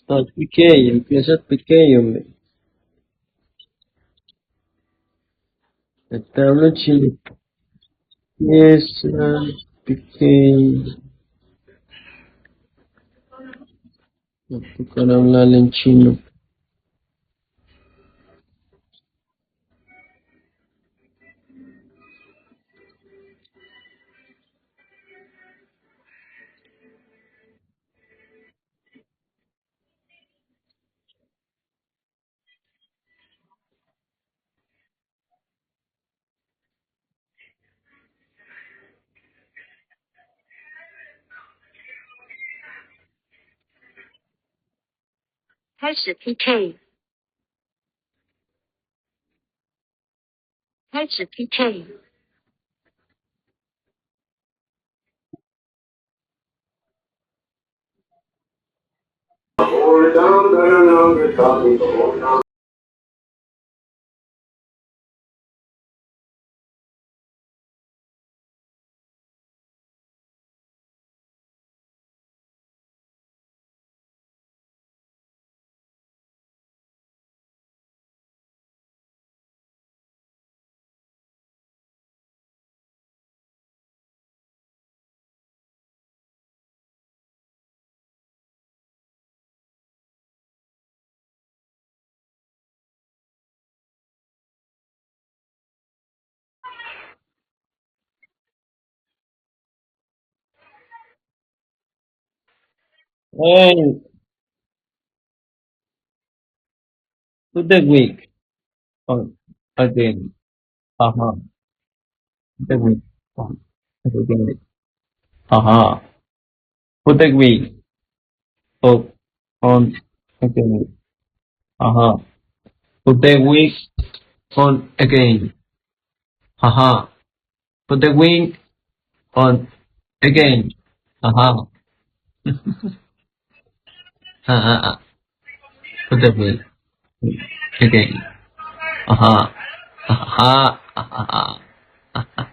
Estás pequeño, empiezas pequeño, hombre. Te hablo chino. Empiezas pequeño. Me tocará hablar en chino. 开始 PK，开始 PK。Hey, put the wig on again. Uh-huh. Put the wig on again. Uh-huh. Put the wig up on again. Uh-huh. Put the wig on again. Uh-huh. Put the wig on again. Uh-huh. Uh-huh. Put the wig again. Uh-huh. Uh-huh. Uh-huh. Uh-huh.